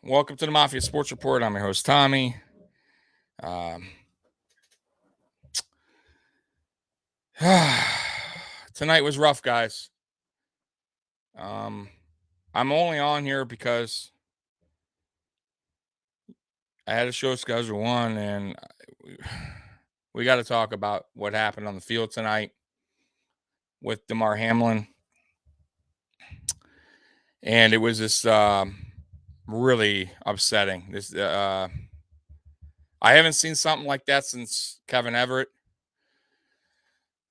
Welcome to the Mafia Sports Report. I'm your host, Tommy. Tonight was rough, guys. I'm only on here because I had a show schedule one, and we got to talk about what happened on the field tonight with Damar Hamlin. And it was this really upsetting. I haven't seen something like that since Kevin Everett,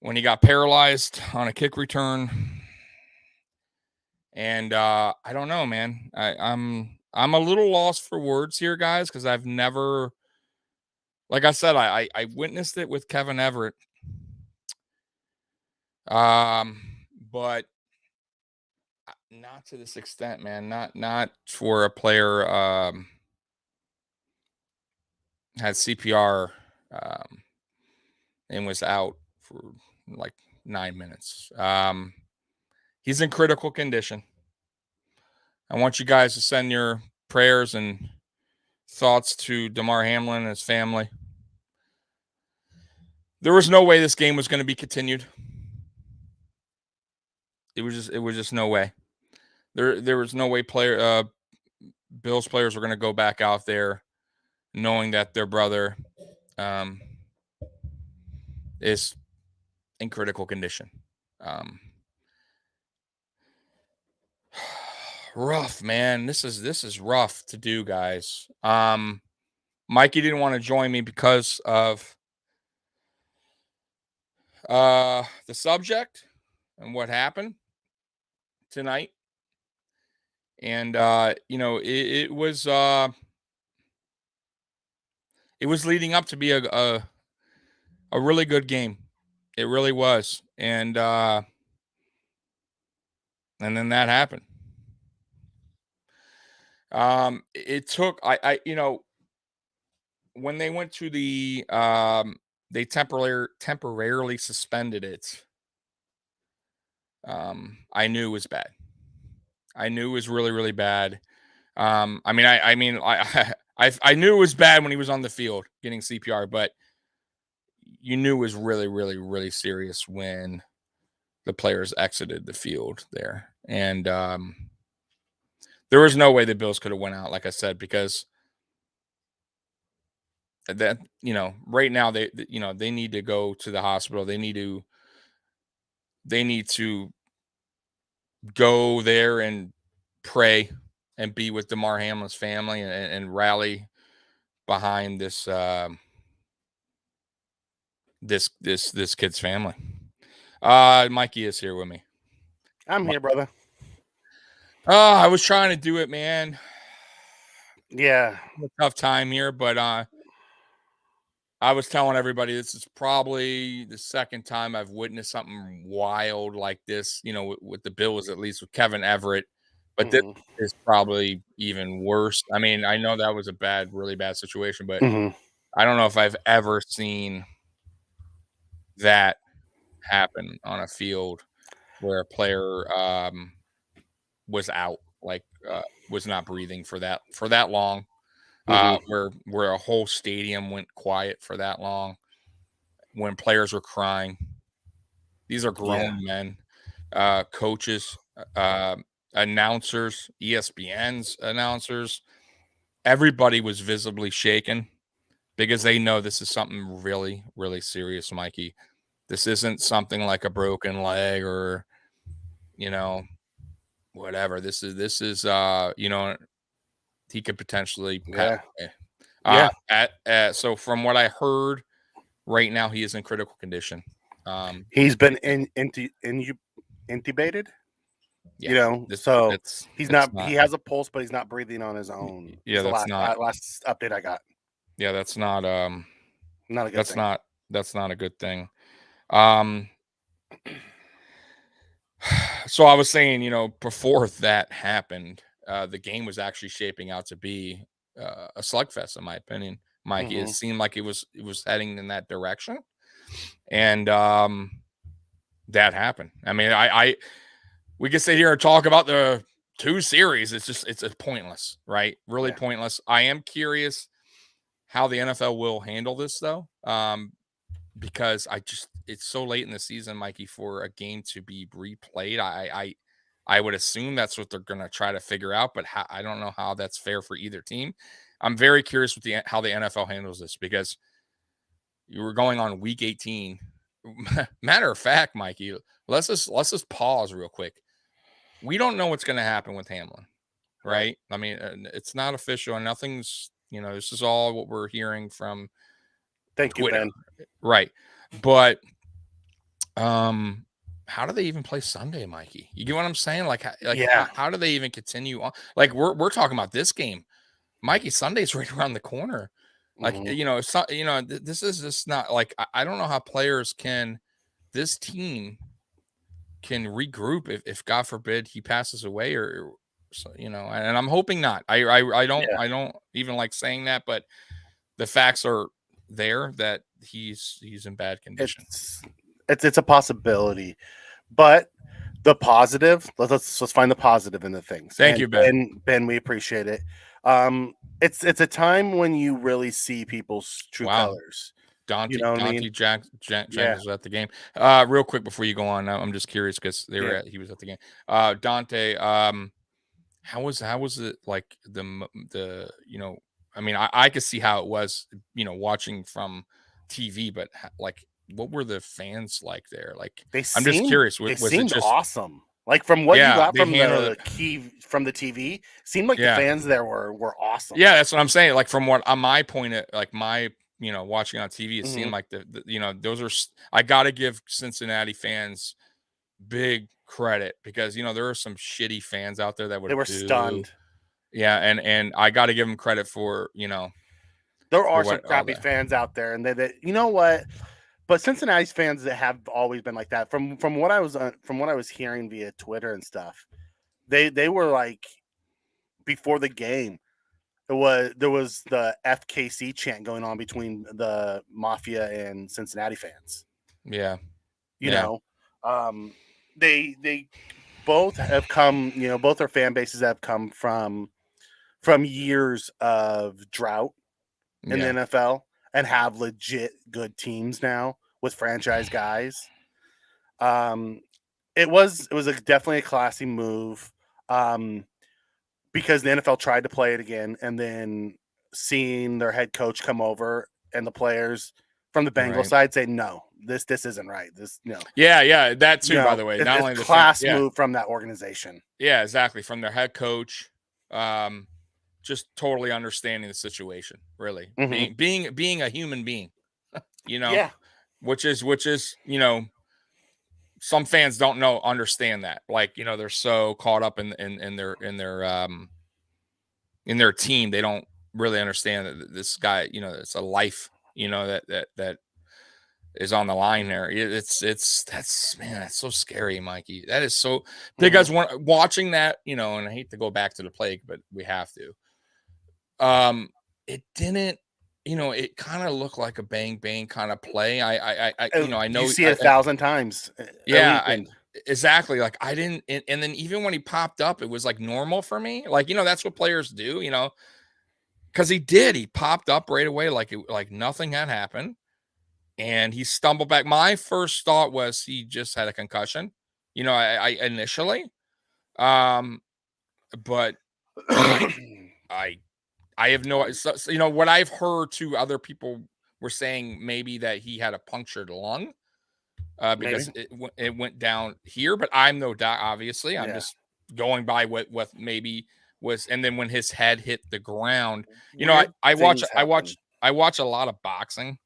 when he got paralyzed on a kick return. And I don't know, man. I'm a little lost for words here, guys, because I've never, like I said, I witnessed it with Kevin Everett. But not to this extent, man. Not for a player had CPR and was out for like 9 minutes. He's in critical condition. I want you guys to send your prayers and thoughts to Damar Hamlin and his family. There was no way this game was going to be continued. It was just no way. There was no way Bills players were going to go back out there knowing that their brother is in critical condition. Rough, man. This is rough to do, guys. Mikey didn't want to join me because of the subject and what happened tonight. And it was leading up to be a really good game. It really was. And then that happened. It took when they went to the they temporarily suspended it. I knew it was bad. I knew it was really, really bad. I knew it was bad when he was on the field getting CPR, but you knew it was really, really, really serious when the players exited the field there. And there was no way the Bills could have went out, like I said, because that, right now they need to go to the hospital. They need to go there and pray and be with Damar Hamlin's family and rally behind this this kid's family. Mikey is here with me. I'm here, brother. I was trying to do it, man. Yeah. A tough time here, but I was telling everybody this is probably the second time I've witnessed something wild like this, with the Bills, at least with Kevin Everett. But this is probably even worse. I mean, I know that was a really bad situation, but I don't know if I've ever seen that happen on a field where a player was out, like was not breathing for that long, where a whole stadium went quiet for that long, when players were crying. These are grown men, coaches, announcers, ESPN's announcers. Everybody was visibly shaken because they know this is something really, really serious, Mikey. This isn't something like a broken leg or, whatever. This is he could potentially pass away. So from what I heard, right now he is in critical condition. He's been intubated. Yeah, he's not. He has a pulse, but he's not breathing on his own. Yeah, that's last update I got. Yeah, that's not not a good thing. That's not a good thing. So I was saying, before that happened, the game was actually shaping out to be a slugfest, in my opinion. Mikey, it seemed like it was heading in that direction, and that happened. I mean, we could sit here and talk about the 2 series, it's pointless, right? Really pointless. I am curious how the NFL will handle this though. Because it's so late in the season, Mikey, for a game to be replayed. I would assume that's what they're going to try to figure out, but I don't know how that's fair for either team. I'm very curious with how the NFL handles this, because you were going on week 18. Matter of fact, Mikey, let's just pause real quick. We don't know what's going to happen with Hamlin, right? I mean, it's not official and nothing's, this is all what we're hearing from Twitter. You, Ben. Right. But how do they even play Sunday, Mikey? You get what I'm saying? How do they even continue on? Like we're talking about this game, Mikey. Sunday's right around the corner. Like it's not, this is just not like I don't know how this team can regroup if God forbid he passes away or and I'm hoping not. I don't even like saying that, but the facts are there that he's in bad condition. It's a possibility, but the positive, let's find the positive in the things. Thank you, Ben. Ben, we appreciate it. It's a time when you really see people's true colors. Dante Jackson was at the game. Real quick before you go on, I'm just curious because he was at the game. Dante, how was it like the I mean, I could see how it was, watching from TV, but like, what were the fans like there? Like, I'm just curious. Was it just awesome? Like from what you got from the TV, seemed like the fans there were awesome. Yeah, that's what I'm saying. Like from what on my point, like my watching on TV, it seemed like those are. I got to give Cincinnati fans big credit because there are some shitty fans out there that they were stunned. Yeah, and I got to give them credit for there are some crappy fans out there, and they you know what. But Cincinnati's fans that have always been like that. From what I was hearing via Twitter and stuff, they were like before the game, there was the FKC chant going on between the Mafia and Cincinnati fans. Yeah, they both have come. Both their fan bases have come from years of drought in the NFL. And have legit good teams now with franchise guys. It was definitely a classy move because the NFL tried to play it again, and then seeing their head coach come over and the players from the Bengals side say, "No, this isn't right. This no." Yeah, that too. By the way, not only the class move from that organization. Yeah, exactly, from their head coach. Just totally understanding the situation, really being a human being, which is some fans don't understand that, like they're so caught up in their team, they don't really understand that this guy, it's a life, that is on the line there. That's so scary, Mikey. That is so because watching that, and I hate to go back to the plague, but we have to. It didn't, it kind of looked like a bang bang kind of play. I know you see it 1,000 times. Yeah, exactly. Like I didn't, and then even when he popped up, it was like normal for me. Like that's what players do, because he popped up right away, like nothing had happened, and he stumbled back. My first thought was he just had a concussion, I initially, but I have no, what I've heard to other people were saying maybe that he had a punctured lung because it went down here, but I'm no doc, obviously. I'm just going by what maybe was, and then when his head hit the ground, I watch a lot of boxing,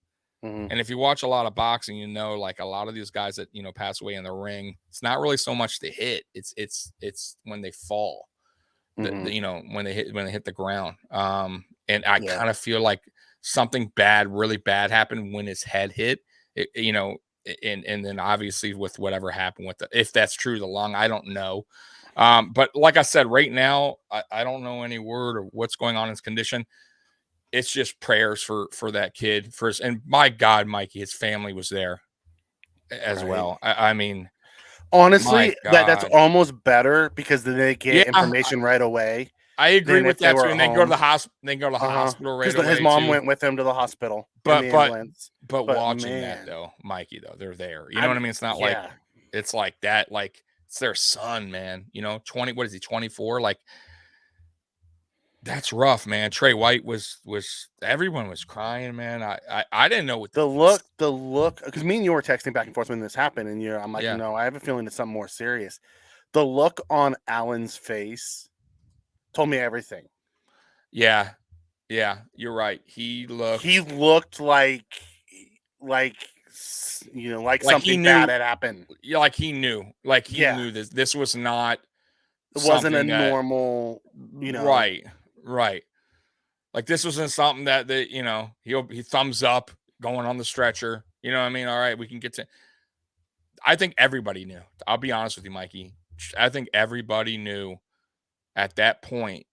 and if you watch a lot of boxing, like a lot of these guys that pass away in the ring, it's not really so much the hit, it's when they fall. When they hit the ground, and I kind of feel like something really bad happened when his head hit it, and then obviously with whatever happened with if that's true, the lung, I don't know, but like I said, right now I don't know any word or what's going on in his condition. It's just prayers for that kid and my God, Mikey, his family was there as well. I mean, Honestly, that's God. almost better because then they get information right away. I agree than with if they that too, were and at they go to home. the hospital. They go to the hospital right Because his away mom too. went with him to the hospital in But the ambulance. but watching that man, though, Mikey, though, they're there. You know what I mean? It's not like yeah. it's like that. Like it's their son, man. You know, 20. What is he? 24. Like that's rough, man. Trey White was everyone was crying, man. I didn't know what The look, because me and you were texting back and forth when this happened, and I'm like, Yeah. I have a feeling it's something more serious. The look on Allen's face told me everything. Yeah, yeah, you're right. He looked like like something he knew. bad had happened. Yeah, like he knew. Like he Yeah, knew this was not it wasn't a something that. normal, Right, right. Like this wasn't something that he thumbs up going on the stretcher. You know what I mean? All right, we can get to. I think everybody knew. I'll be honest with you, Mikey. I think everybody knew at that point.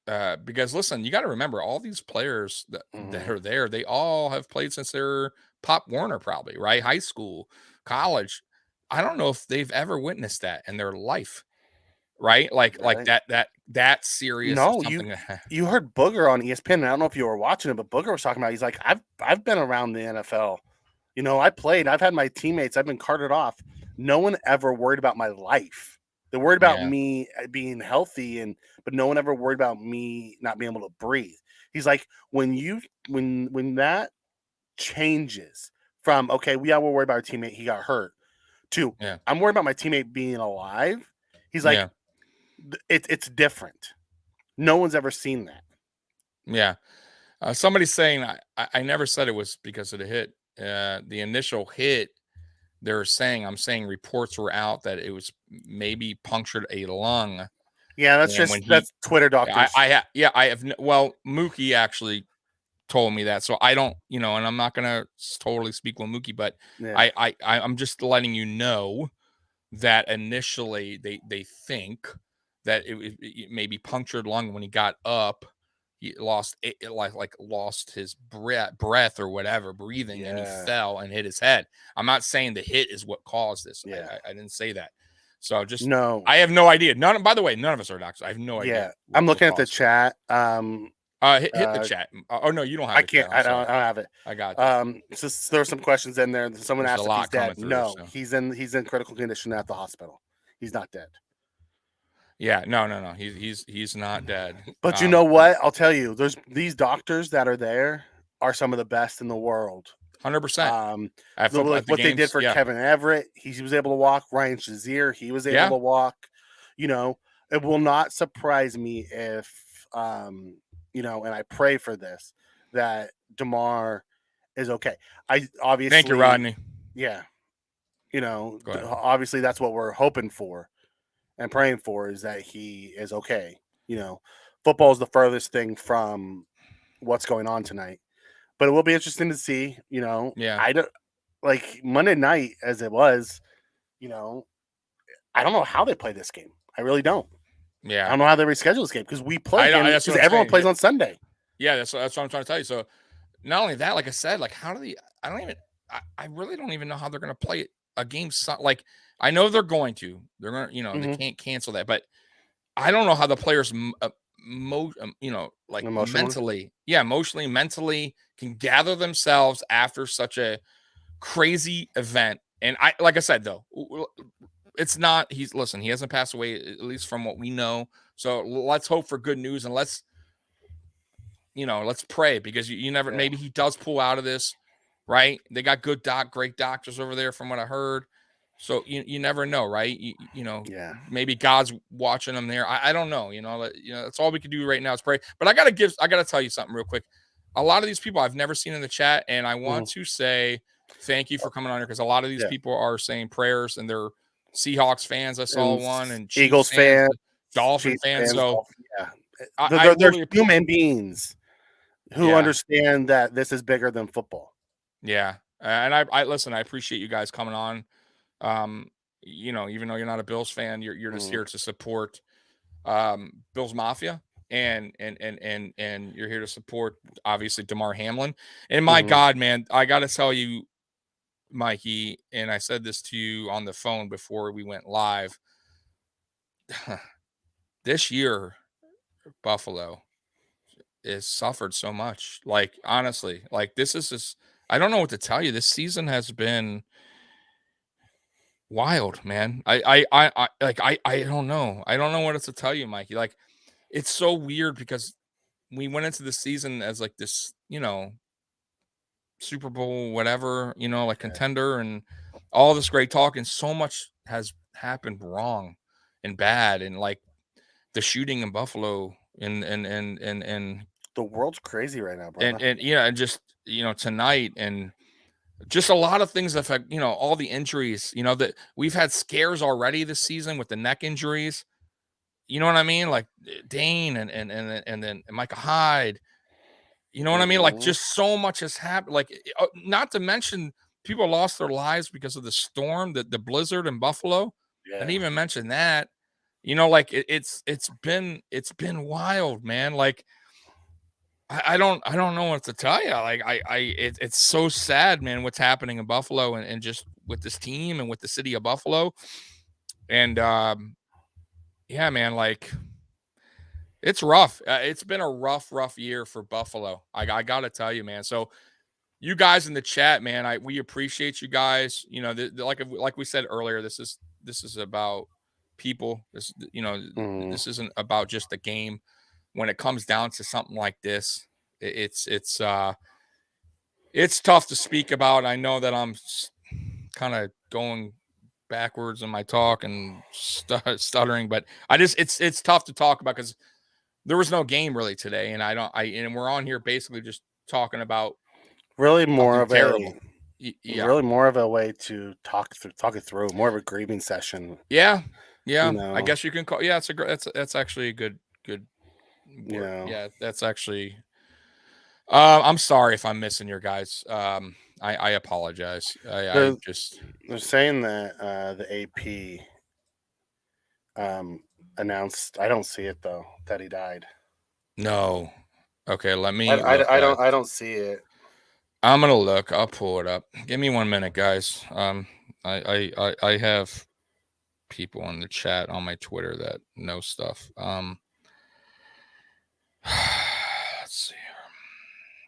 Because listen, you got to remember all these players that are there. They all have played since they're Pop Warner, probably right, high school, college. I don't know if they've ever witnessed that in their life, right? Like that serious of No, something. you heard Booger on ESPN, and I don't know if you were watching it, but Booger was talking about. He's like, I've been around the NFL. I played. I've had my teammates. I've been carted off. No one ever worried about my life. They worried about Yeah. me being healthy, but no one ever worried about me not being able to breathe. He's like, when that changes from okay, we're worried about our teammate, he got hurt, to I'm worried about my teammate being alive. He's like, it's different. No one's ever seen that. Yeah. Somebody's saying I never said it was because of the hit. The initial hit, I'm saying reports were out that it was maybe punctured a lung. Yeah, that's that's Twitter doctors. I have Mookie actually told me that, so I don't, and I'm not gonna totally speak with Mookie, but I'm just letting you know that initially they think that it maybe punctured lung. When he got up, he lost lost his breath or whatever, breathing, and he fell and hit his head. I'm not saying the hit is what caused this. I didn't say that. So just I have no idea. By the way, none of us are doctors. I have no idea. I'm looking at the chat. Hit the chat. Oh no, you don't have. I can't. I don't have it. I got it. So there's some questions in there. Someone asked if he's dead. No, so. he's in critical condition at the hospital. He's not dead. Yeah, no. He's not dead. But you know what? I'll tell you. There's these doctors that are there are some of the best in the world. 100%. What they did for Kevin Everett, he was able to walk. Ryan Shazier, he was able to walk. It will not surprise me if and I pray for this, that Damar is okay. I obviously thank you, Rodney. Yeah. Obviously that's what we're hoping for and praying for, is that he is okay. Football is the furthest thing from what's going on tonight. But it will be interesting to see, I don't like Monday night as it was, I don't know how they play this game. I really don't. Yeah. I don't know how they reschedule this game because we play because everyone plays on Sunday. Yeah, that's what I'm trying to tell you. So not only that, like I said, like how do they? I really don't even know how they're going to play a game. Like I know they're going to. They're going to. They can't cancel that, but I don't know how the players, emotionally, mentally can gather themselves after such a crazy event. And like I said, though, it's not. He hasn't passed away, at least from what we know. So let's hope for good news, and let's pray, because you never. Maybe he does pull out of this, right? They got great doctors over there, from what I heard. So you never know, right? Maybe God's watching them there. I don't know. That's all we can do right now is pray. But I gotta tell you something real quick. A lot of these people I've never seen in the chat, and I want to say thank you for coming on here, because a lot of these people are saying prayers, and they're Seahawks fans. I saw one, and Chiefs Eagles fans, Dolphin fans. So they're human beings who understand that this is bigger than football. Yeah, and I listen. I appreciate you guys coming on. Even though you're not a Bills fan, you're just here to support Bills Mafia, and you're here to support, obviously, Damar Hamlin. And my God, man, I got to tell you, Mikey, and I said this to you on the phone before we went live. This year, Buffalo has suffered so much. Like, honestly, like this is just, I don't know what to tell you. This season has been wild, man. I don't know. I don't know what else to tell you, Mikey. Like, it's so weird because we went into the season as like this, Super Bowl, whatever, like contender and all this great talk, and so much has happened wrong and bad, and like the shooting in Buffalo and the world's crazy right now, bro. And just tonight, and just a lot of things that affect all the injuries, that we've had scares already this season with the neck injuries. You know what I mean? Like Dane and then Micah Hyde. You know what I mean? Like just so much has happened. Like not to mention people lost their lives because of the storm, the blizzard in Buffalo. Yeah. I didn't even mention that. Like it's been wild, man. Like I don't know what to tell you. Like it's so sad, man, what's happening in Buffalo and just with this team and with the city of Buffalo. And yeah, man, like it's rough. It's been a rough year for Buffalo. I got to tell you, man. So you guys in the chat, man, we appreciate you guys. Like we said earlier, this is about people. This this isn't about just the game. When it comes down to something like this, it's tough to speak about. I know that I'm kind of going backwards in my talk and stuttering, but it's tough to talk about because there was no game really today, and and we're on here basically just talking about really more of terrible. Really more of a way to talk it through, more of a grieving session. Yeah. I guess you can call. Yeah, that's actually a good word. Yeah, that's actually. I'm sorry if I'm missing your guys. I apologize. They're saying that the AP announced. I don't see it though that he died. No. Okay, let me. I don't see it. I'm gonna look. I'll pull it up. Give me 1 minute, guys. I have people in the chat on my Twitter that know stuff. Let's see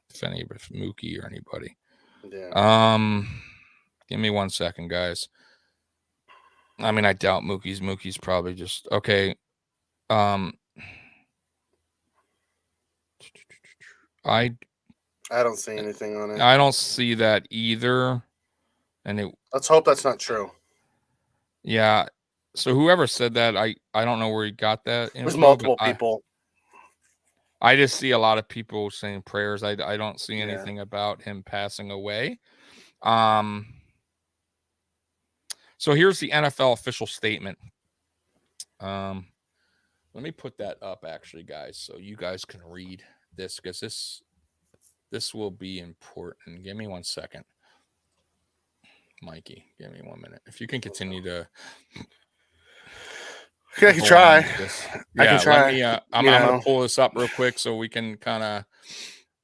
if Mookie or anybody. Yeah. Give me 1 second, guys. I mean, I doubt Mookie's probably just okay. I don't see anything on it. I don't see that either. And let's hope that's not true. Yeah. So whoever said that, I don't know where he got that. There's multiple people. I just see a lot of people saying prayers. I don't see anything about him passing away. So here's the NFL official statement. Let me put that up actually, guys, so you guys can read this because this will be important. Give me 1 second. Mikey, give me 1 minute. If you can continue to I can try. Yeah, I can try. Let me, I'm going to pull this up real quick so we can kind of.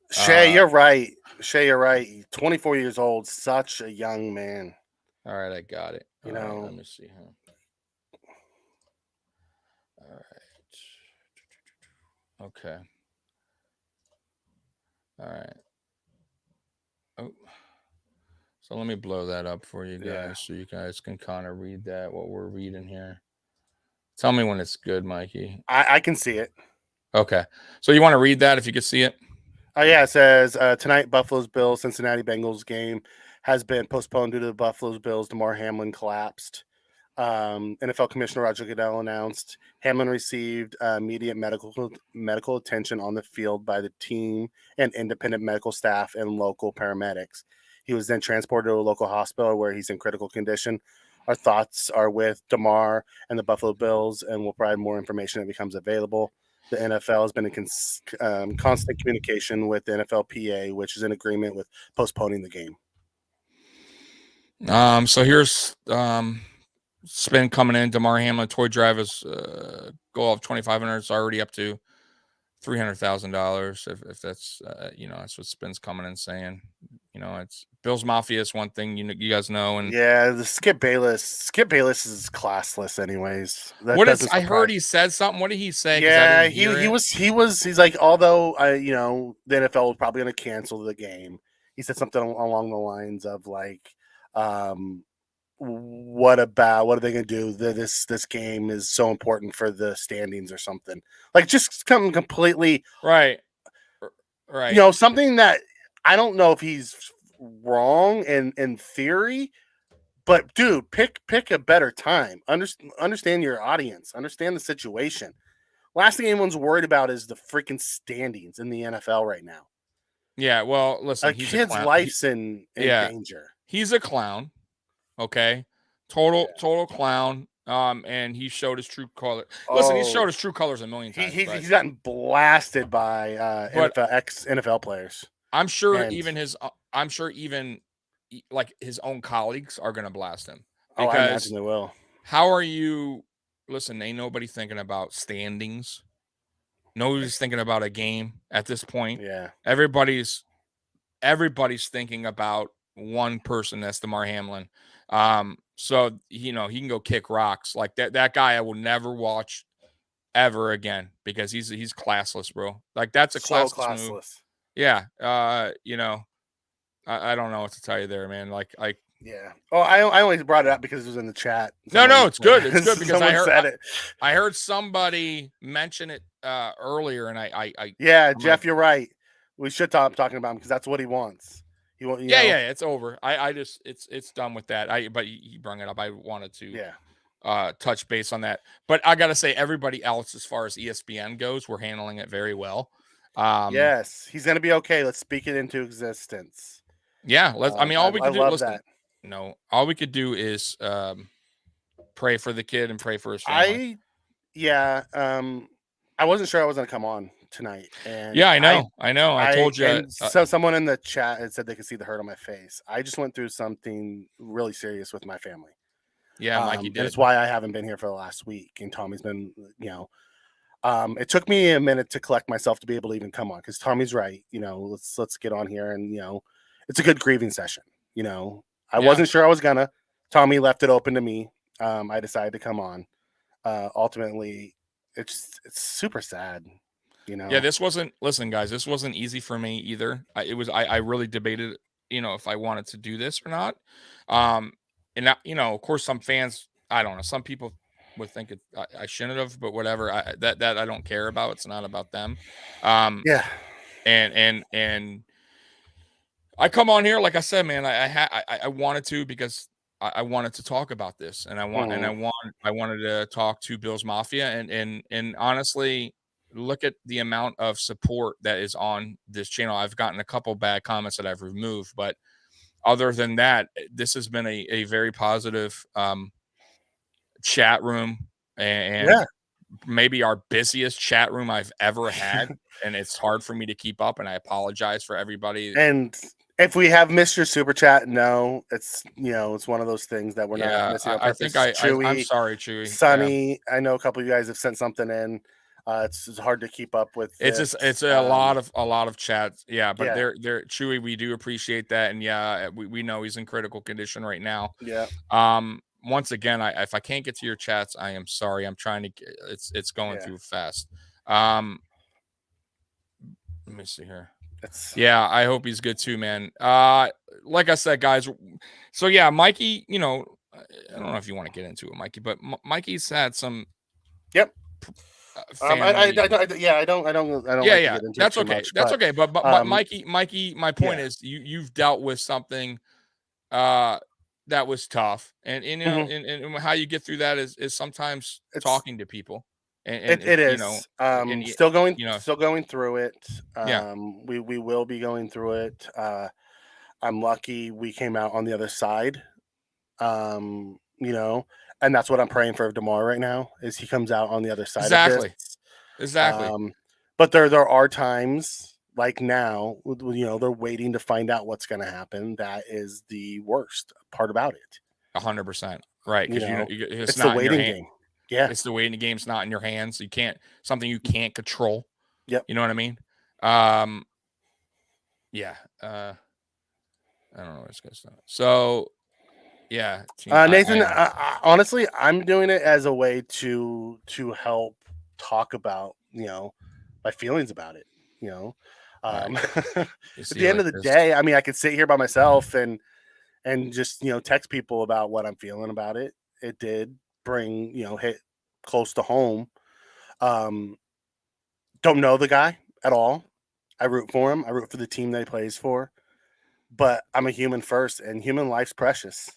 Shay, you're right. 24 years old, such a young man. All right, I got it. All right, let me see. All right. Okay. All right. Oh. So let me blow that up for you guys so you guys can kind of read that, what we're reading here. Tell me when it's good, Mikey. I can see it. Okay. So you want to read that if you could see it? Oh, yeah. It says tonight, Buffalo's Bills, Cincinnati Bengals game has been postponed due to the Buffalo's Bills. Damar Hamlin collapsed. NFL Commissioner Roger Goodell announced Hamlin received immediate medical attention on the field by the team and independent medical staff and local paramedics. He was then transported to a local hospital where he's in critical condition. Our thoughts are with Damar and the Buffalo Bills, and we'll provide more information that becomes available. The NFL has been in constant communication with the NFLPA, which is in agreement with postponing the game. So here's spin coming in. Damar Hamlin, toy drivers goal of $2,500 is already up to $300,000. If that's that's what spin's coming in saying. it's Bills Mafia is one thing you guys know, and the Skip Bayless is classless, anyways. That what is doesn't I heard surprise. he said something. What did he say? Because I Yeah, didn't hear it. he's like, although the NFL was probably going to cancel the game. He said something along the lines of like, what are they going to do? This game is so important for the standings or something. Like just come completely Right. Right. something that I don't know if he's wrong in theory, but dude, pick a better time. Understand your audience. Understand the situation. Last thing anyone's worried about is the freaking standings in the NFL right now. Yeah. Well, listen, A he's a kid's clown. life's in danger. He's a clown. Okay. Total clown. And he showed his true color. Listen, he showed his true colors a million times. He's gotten blasted by NFL players. I'm sure even like his own colleagues are going to blast him. I imagine they will. How are you? Listen, ain't nobody thinking about standings. Nobody's thinking about a game at this point. Yeah. Everybody's thinking about one person. That's Damar Hamlin. So he can go kick rocks. Like that guy I will never watch ever again because he's classless, bro. Like that's a classless move. Yeah. I don't know what to tell you there, man. Like yeah. Oh, I only brought it up because it was in the chat. No, it's good. It's good because I heard somebody mention it earlier, and I Jeff, like, you're right. We should stop talking about him because that's what he wants. It's over. I just it's done with that. But he brought it up. I wanted to touch base on that. But I gotta say, everybody else, as far as ESPN goes, we're handling it very well. Yes, he's gonna be okay. Let's speak it into existence. Yeah, let's. I mean, all we could do. Listen, that. No, all we could do is pray for the kid and pray for his family. I wasn't sure I was gonna come on tonight. And yeah, I know. I told you. And so someone in the chat had said they could see the hurt on my face. I just went through something really serious with my family. Yeah, Mikey did. And it's why I haven't been here for the last week. And Tommy's been, it took me a minute to collect myself to be able to even come on because Tommy's right. Let's get on here and it's a good grieving session. I wasn't sure I was gonna. Tommy left it open to me. I decided to come on. Ultimately, it's super sad. Yeah, this wasn't. Listen, guys, this wasn't easy for me either. I really debated, if I wanted to do this or not. And that, of course, some fans, I don't know. Some people would think I shouldn't have, but whatever. That I don't care about. It's not about them. Yeah. And I come on here, like I said, man. I wanted to because I wanted to talk about this, and I wanted to talk to Bills Mafia, and honestly, look at the amount of support that is on this channel. I've gotten a couple bad comments that I've removed, but other than that, this has been a very positive chat room, and maybe our busiest chat room I've ever had. And it's hard for me to keep up, and I apologize for everybody. And if we have missed your super chat, no, it's it's one of those things that we're not missing on purpose. I'm sorry, Chewy. Sunny, I know a couple of you guys have sent something in. It's hard to keep up with. It's a lot of chats. Yeah, but they're Chewy. We do appreciate that, and we know he's in critical condition right now. Yeah. Once again, if I can't get to your chats, I am sorry. I'm trying to. It's going through fast. Let me see here. I hope he's good too, man. Like I said, guys. So Mikey. I don't know if you want to get into it, Mikey, but Mikey's had some. Yep. I don't. That's okay. That's okay. But Mikey, my point is, you've dealt with something that was tough, and and how you get through that is sometimes talking to people. And it is. Still going through it. We will be going through it. I'm lucky we came out on the other side. And that's what I'm praying for Damar right now is he comes out on the other side of this. Exactly. But there are times like now, they're waiting to find out what's going to happen. That is the worst part about it. 100%. Right. Because it's the waiting game. Yeah. It's the waiting game's not in your hands. You can't something you can't control. Yep. You know what I mean? I don't know what it's gonna start. So yeah, Nathan, honestly, I'm doing it as a way to help talk about my feelings about it. You know, right. at You see the end like of the this. day, I mean, I could sit here by myself and just text people about what I'm feeling about it. It did bring hit close to home. Um, don't know the guy at all. I root for him. I root for the team that he plays for. But I'm a human first, and human life's precious.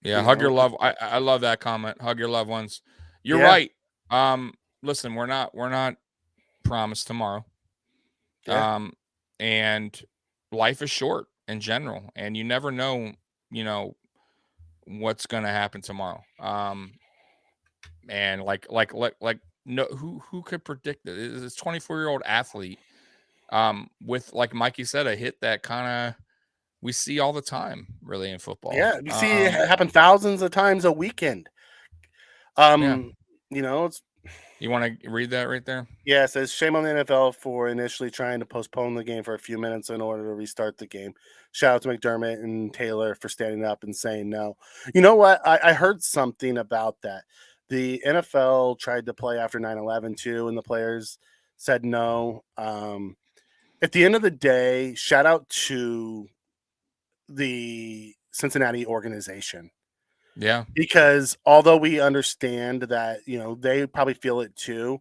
Yeah, hug your love. I love that comment. Hug your loved ones. You're Yeah, right. Listen, we're not promised tomorrow. yeah, And life is short in general, and you never know, you know, what's gonna happen tomorrow. And like no who could predict it? This 24-year-old athlete, with like Mikey said, a hit that kind of we see all the time, really in football. yeah. You see it happen thousands of times a weekend. Yeah. Um, it's You want to read that right there? yeah. It says shame on the NFL for initially trying to postpone the game for a few minutes in order to restart the game. Shout out to McDermott and Taylor for standing up and saying no. You know what? I heard something about that. The NFL tried to play after 9/11 too, and the players said no. At the end of the day, shout out to the Cincinnati organization. Yeah. Because although we understand that, they probably feel it too,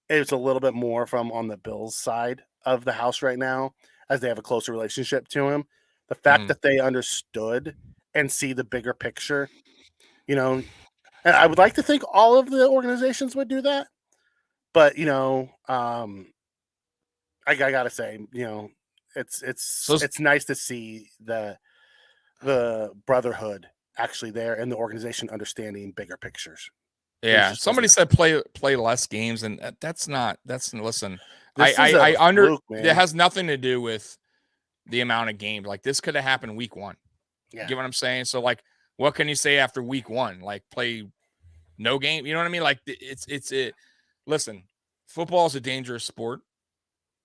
it's a little bit more from on the Bills side of the house right now, as they have a closer relationship to him. The fact Mhm. that they understood and see the bigger picture, and I would like to think all of the organizations would do that, but I gotta say, it's So it's nice to see the brotherhood actually there and the organization understanding bigger pictures. There's yeah, just somebody wasn't. said play less games, and that's not that's listen. This is a I under fluke, It man. has nothing to do with the amount of games. Like this could have happened week one. You Yeah, get what I'm saying? So like, what can you say after week one? Like play no game. You know what I mean? Like it's it. Listen, football is a dangerous sport,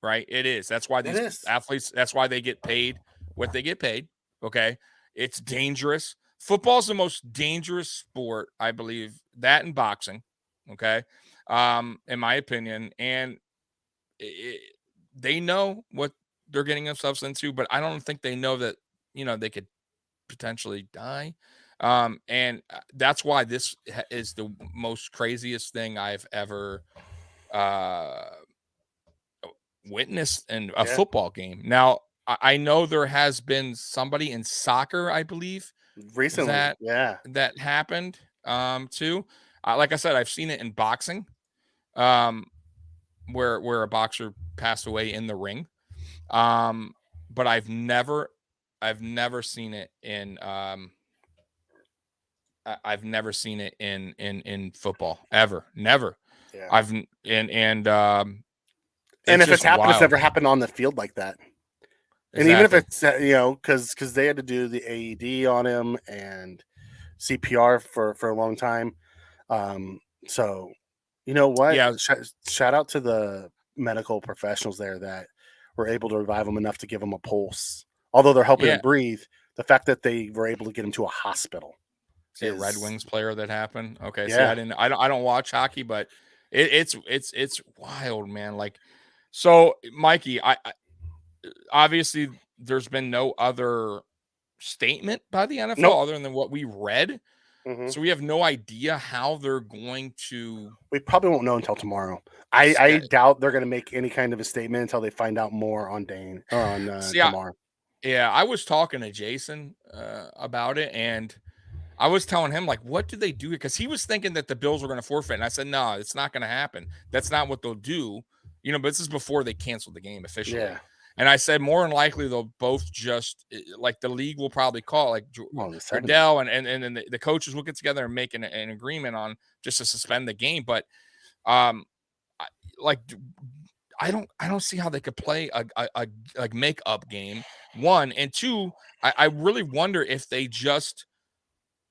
right? It is. That's why it these is. athletes. That's why they get paid what they get paid. Okay, it's dangerous. Football is the most dangerous sport, I believe. That and boxing. Okay, in my opinion, and it, they know what they're getting themselves into, but I don't think they know that they could potentially die. And that's why this is the most craziest thing I've ever uh, witnessed in a Yeah, football game. Now, I know there has been somebody in soccer, I believe, recently. that Yeah, that happened too. Like I said, I've seen it in boxing, um, where a boxer passed away in the ring. Um, but I've never seen it in I've never seen it in football ever. Never. yeah. I've and And it's if it's just happened, it's wild. never happened on the field like that. And even if Exactly. it's because they had to do the AED on him and CPR for a long time. So you know what? Yeah. Shout out to the medical professionals there that were able to revive him enough to give him a pulse. Although they're helping him Yeah. breathe, the fact that they were able to get him to a hospital See a Red is Wings player that happened. Okay. See, yeah. I don't watch hockey, but it's wild, man. Like, so Mikey, I obviously there's been no other statement by the Nope. NFL other than what we read. Hmm. So we have no idea how they're going to We probably won't know until tomorrow. I doubt they're going to make any kind of a statement until they find out more on Dane or on see. Damar. Yeah, I was talking to Jason about it, and I was telling him like, what do they do? Because he was thinking that the Bills were going to forfeit, and I said, no, it's not going to happen. That's not what they'll do. But this is before they canceled the game officially. Yeah. And I said, more than likely, they'll both just like the league will probably call like Well, in the 70s. Riddell and then the coaches will get together and make an agreement on just to suspend the game. But um, like I don't see how they could play a like make up game. One and two, I really wonder if they just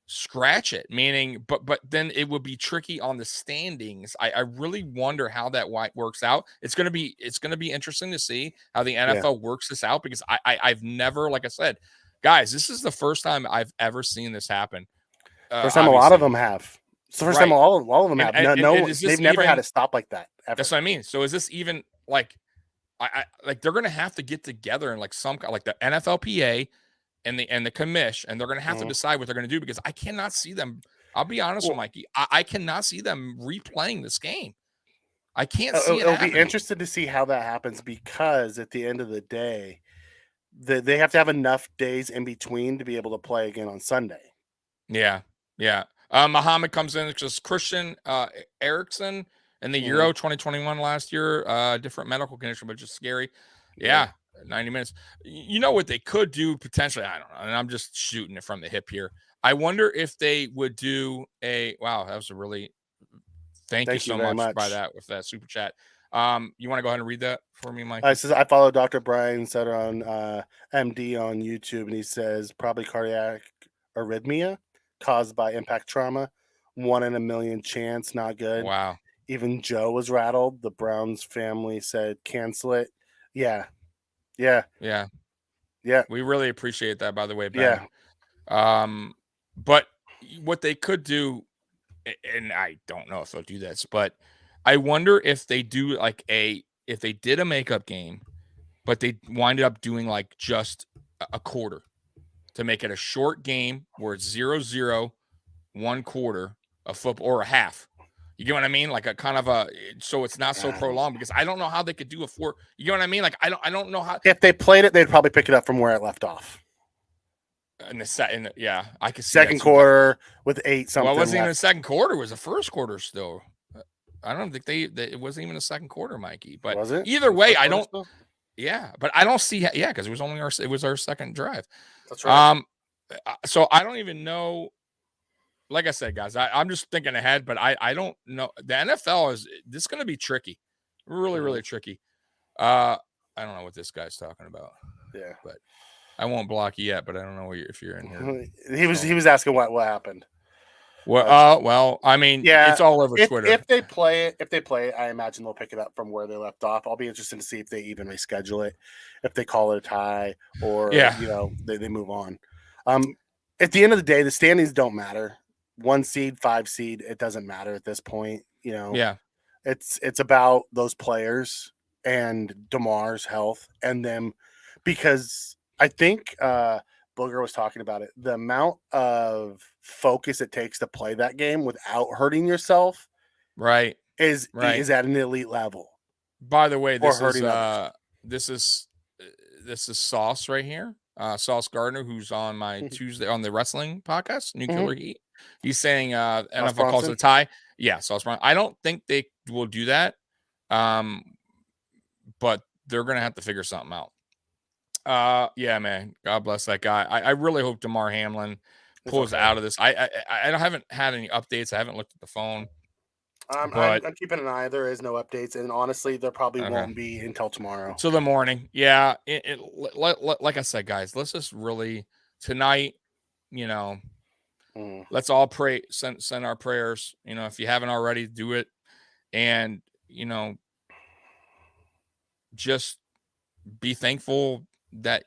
scratch it, meaning but then it would be tricky on the standings. I really wonder how that works out. It's gonna be interesting to see how the Yeah. NFL works this out because I've never, like I said, Guys, this is the first time I've ever seen this happen. First time a lot of them have. It's the first time all of them have. No, they've never had a stop like that ever. That's what I mean. So is this even like, I like they're gonna have to get together and like some like the NFLPA and the commish, and they're gonna have to decide what they're gonna do, because I cannot see them. I'll be honest with Mikey. I cannot see them replaying this game. I can't see it. It'll be interesting to see how that happens, because at the end of the day, they have to have enough days in between to be able to play again on Sunday. Yeah. Muhammad comes in. It's just Christian Erickson in the Euro 2021 last year. Different medical condition, but just scary. Yeah. 90 minutes. You know what they could do potentially? I don't know. And I'm just shooting it from the hip here. I wonder if they would do wow, that was a really thank you so much by that with that super chat. You want to go ahead and read that for me, Mike? It says, I follow Dr. Brian Sutter on MD on YouTube, and he says probably cardiac arrhythmia caused by impact trauma. 1 in a million chance, not good. Wow. Even Joe was rattled. The Browns family said cancel it. Yeah. We really appreciate that, by the way, Ben. But what they could do, and I don't know if they'll do this, but I wonder if they do like if they did a makeup game, but they winded up doing like just a quarter to make it a short game where it's 0-0, 1 quarter of football, or a half. You get what I mean? Like a kind of so it's not so prolonged, because I don't know how they could do a 4. You get what I mean? Like I don't know how. If they played it, they'd probably pick it up from where it left off. I could see second quarter with 8 something. Well, it wasn't even the second quarter; it was the first quarter still. I don't think it wasn't even the second quarter, Mikey. But was it? Either way, I don't. Still? Yeah, but I don't see. Yeah, because it was our second drive. That's right. So I don't even know. Like I said, guys, I'm just thinking ahead, but I don't know. The NFL this is going to be tricky, really, really tricky. I don't know what this guy's talking about. Yeah, but I won't block you yet. But I don't know if you're in here. He was asking what happened. Well, I mean, it's all over Twitter. If they play it, I imagine they'll pick it up from where they left off. I'll be interested to see if they even reschedule it, if they call it a tie, or they move on. At the end of the day, the standings don't matter. 1 seed, 5 seed, it doesn't matter at this point. It's about those players and Damar's health and them, because I think Booger was talking about it. The amount of focus it takes to play that game without hurting yourself, right, is at an elite level. By the way, this is Sauce right here, Sauce Gardner, who's on my Tuesday on the wressling podcast, New Killer Heat. He's saying NFL calls it a tie. Yeah, Sauce Brown. I don't think they will do that, but they're gonna have to figure something out. Yeah, man. God bless that guy. I really hope Damar Hamlin pulls out of this. I haven't had any updates. I haven't looked at the phone. I'm keeping an eye. There is no updates, and honestly, there probably won't be until tomorrow. Till the morning. Yeah. Like I said, guys, let's just really tonight. Let's all pray. Send our prayers. If you haven't already, do it, and just be thankful that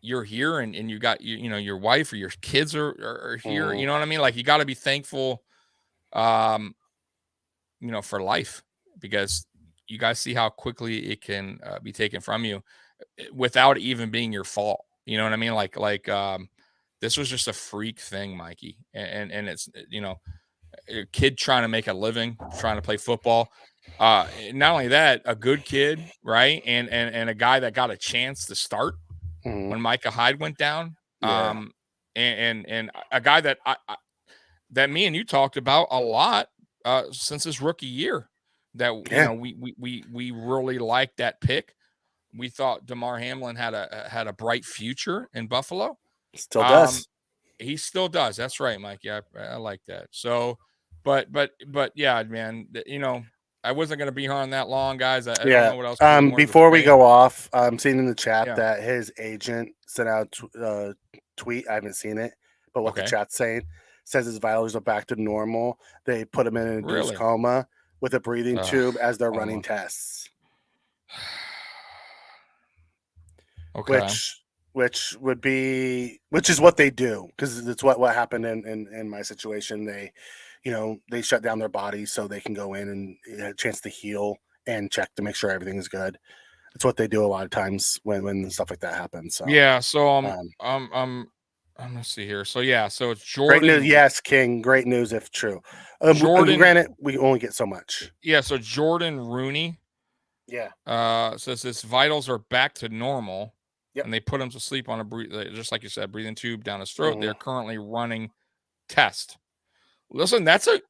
you're here and you got your wife or your kids are here. You know what I mean? Like, you got to be thankful for life, because you guys see how quickly it can be taken from you without even being your fault. You know what I mean? Like this was just a freak thing, Mikey, and it's a kid trying to make a living, trying to play football. Not only that, a good kid, right? And a guy that got a chance to start when Micah Hyde went down. And a guy that that me and you talked about a lot since his rookie year. That we really liked that pick. We thought Damar Hamlin had a bright future in Buffalo. Still does. He still does. That's right, Mike. Yeah, I like that. So, but yeah, man. I wasn't going to be here on that long, guys. I don't know what else. Before we go off, I'm seeing in the chat that his agent sent out a tweet. I haven't seen it, but what the chat's saying says his vitals are back to normal. They put him in an induced coma with a breathing tube as they're running tests. Okay. Which which is what they do, because it's what happened in my situation. They shut down their body so they can go in and have a chance to heal and check to make sure everything is good. It's what they do a lot of times when stuff like that happens. So Yeah. So um, I'm gonna see here. So yeah. So it's great news, Jordan. yes, King. Great news if true. Jordan. Granted, we only get so much. Yeah. So Jordan Rooney. Yeah. Says his vitals are back to normal, Yep. and they put him to sleep on just like you said, breathing tube down his throat. Mm-hmm. They're currently running test. Listen, that's a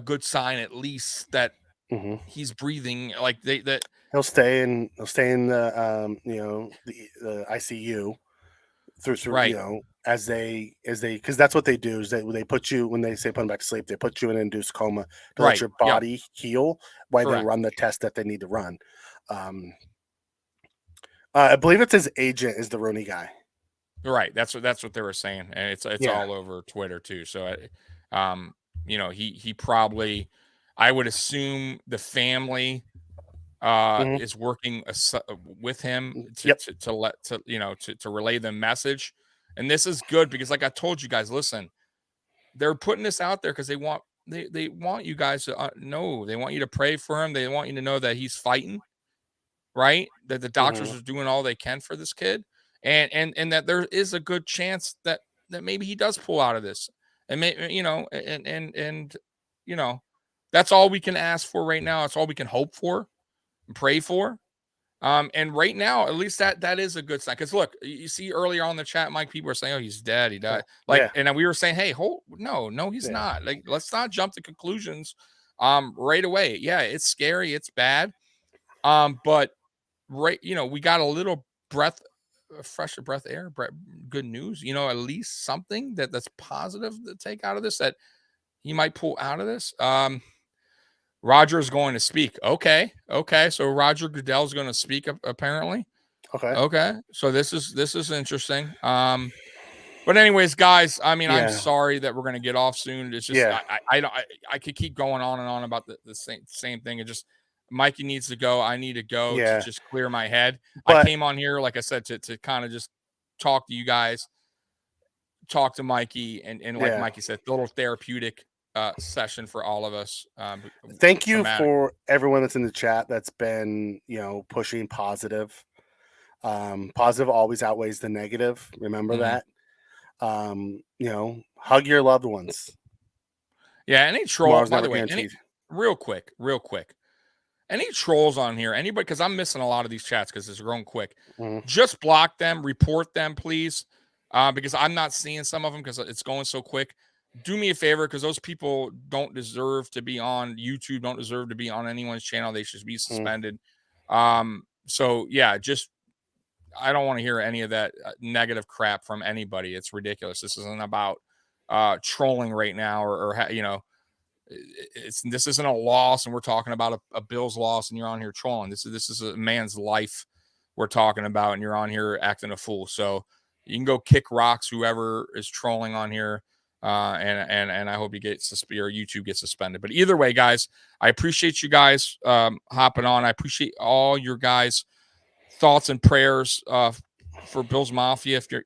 good sign, at least, that Mm-hmm. he's breathing. Like that He'll stay in the the ICU through right, as they because that's what they do is they put you, when they say put him back to sleep, they put you in an induced coma to let right, your yep, body heal while they correct, run the test that they need to run. um I believe it's his agent is the Rooney guy. right. That's what they were saying, and it's Yeah. all over Twitter too. So, he probably, I would assume the family Hmm. is working with him Yep. to relay the message. And this is good because, like I told you guys, listen, they're putting this out there because they want you guys to know. They want you to pray for him. They want you to know that he's fighting, right? That the doctors Hmm. are doing all they can for this kid, and that there is a good chance that maybe he does pull out of this, and and you know that's all we can ask for right now. It's all we can hope for and pray for. And right now, at least that is a good sign. Because look, you see earlier on in the chat, Mike, people are saying, "Oh, he's dead. He died." Like, Yeah. and then we were saying, "Hey, no, he's Yeah. not." Like, let's not jump to conclusions, right away. Yeah, it's scary, it's bad. But right, we got a little fresher breath air, good news. At least something that's positive to take out of this, that he might pull out of this. Roger is going to speak. Okay. So Roger Goodell's going to speak apparently. Okay. Okay. So this is interesting. But anyways, guys, I mean, I'm Yeah. sorry that we're going to get off soon. It's just Yeah. I could keep going on and on about the same thing. It just, Mikey needs to go. I need to go to Yeah. just clear my head. I But came on here, like I said, to kind of just talk to you guys, talk to Mikey, and like yeah, Mikey said, a little therapeutic session for all of us. thank you Traumatic. for everyone that's in the chat that's been pushing positive. Positive always outweighs the negative. Remember Mhm. that. Hug your loved ones. Yeah, any troll, Tomorrow's by never the way, guaranteed. real quick, any trolls on here, anybody, because I'm missing a lot of these chats because it's growing quick. Mhm. Just block them, report them, please, because I'm not seeing some of them because it's going so quick. Do me a favor, because those people don't deserve to be on YouTube, don't deserve to be on anyone's channel. They should be suspended. So yeah, just, I don't want to hear any of that negative crap from anybody. It's ridiculous. This isn't about trolling right now, or this isn't a loss, and we're talking about a Bills loss, and you're on here trolling. This is a man's life we're talking about, and you're on here acting a fool. So you can go kick rocks, whoever is trolling on here, and I hope you get suspended, or YouTube gets suspended. But either way, guys, I appreciate you guys hopping on. I appreciate all your guys' thoughts and prayers for Bills Mafia. If you're,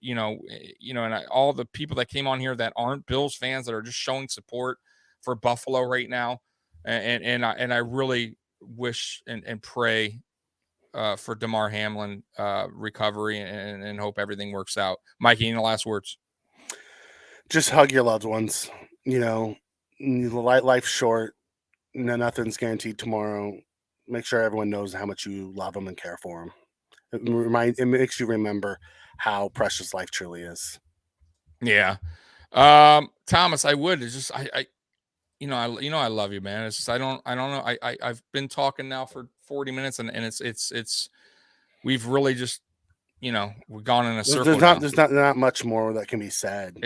all the people that came on here that aren't Bills fans, that are just showing support for Buffalo right now, and I really wish and pray for Damar Hamlin recovery, and hope everything works out. Mikey, any last words? Just hug your loved ones. Life's short. Nothing's guaranteed tomorrow. Make sure everyone knows how much you love them and care for them. It makes you remember how precious life truly is. Yeah. Thomas, I would. It's just I love you, man. It's just I don't know. I've been talking now for 40 minutes, and it's we've really just we've gone in a circle now. There's not much more that can be said.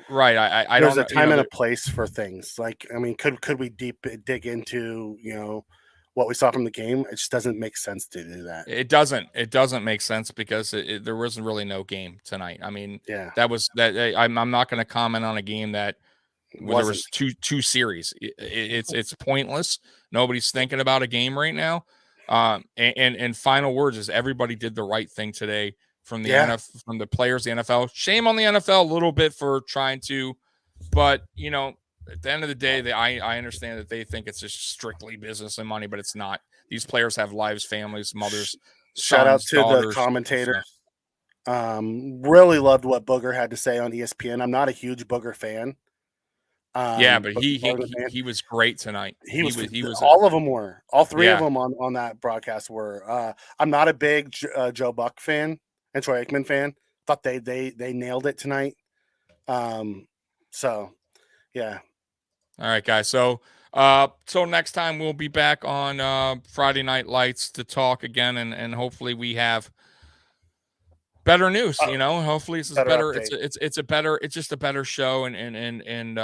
Right. I there's don't a time and a place for things. Like, I mean, could we dig into what we saw from the game? It just doesn't make sense to do that. It doesn't make sense because there wasn't really no game tonight. I mean, yeah, that was that. I'm not going to comment on a game that where there was two series. It's pointless. Nobody's thinking about a game right now. And final words is everybody did the right thing today from the NFL, from the players, the NFL. Shame on the NFL a little bit for trying to, but you know, at the end of the day, I understand that they think it's just strictly business and money, but it's not. These players have lives, families, mothers, shout out sons, to the daughters. commentators. Really loved what Booger had to say on ESPN. I'm not a huge Booger fan. Yeah, but he was great tonight. He was all of them were. All three of them on that broadcast were. I'm not a big Joe Buck fan and Troy Aikman fan. Thought they nailed it tonight. So yeah. All right, guys. So till next time, we'll be back on Friday Night Lights to talk again, and hopefully we have better news. You know, hopefully this is better. It's just a better show, and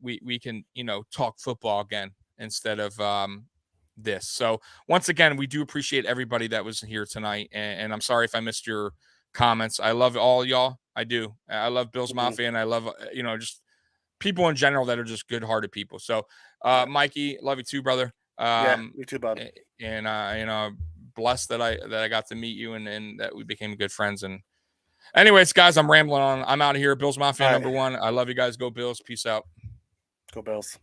we can, you know, talk football again instead of this. So once again, we do appreciate everybody that was here tonight, and I'm sorry if I missed your comments. I love all y'all. I do. I love Bills Mafia, and I love, you know, just people in general that are just good-hearted people. So Mikey, love you too, brother. You too, bud. And you know, blessed that I got to meet you and that we became good friends. And anyways, guys, I'm rambling on. I'm out of here. Bills Mafia #1. I love you guys. Go Bills. Peace out. Go Bills.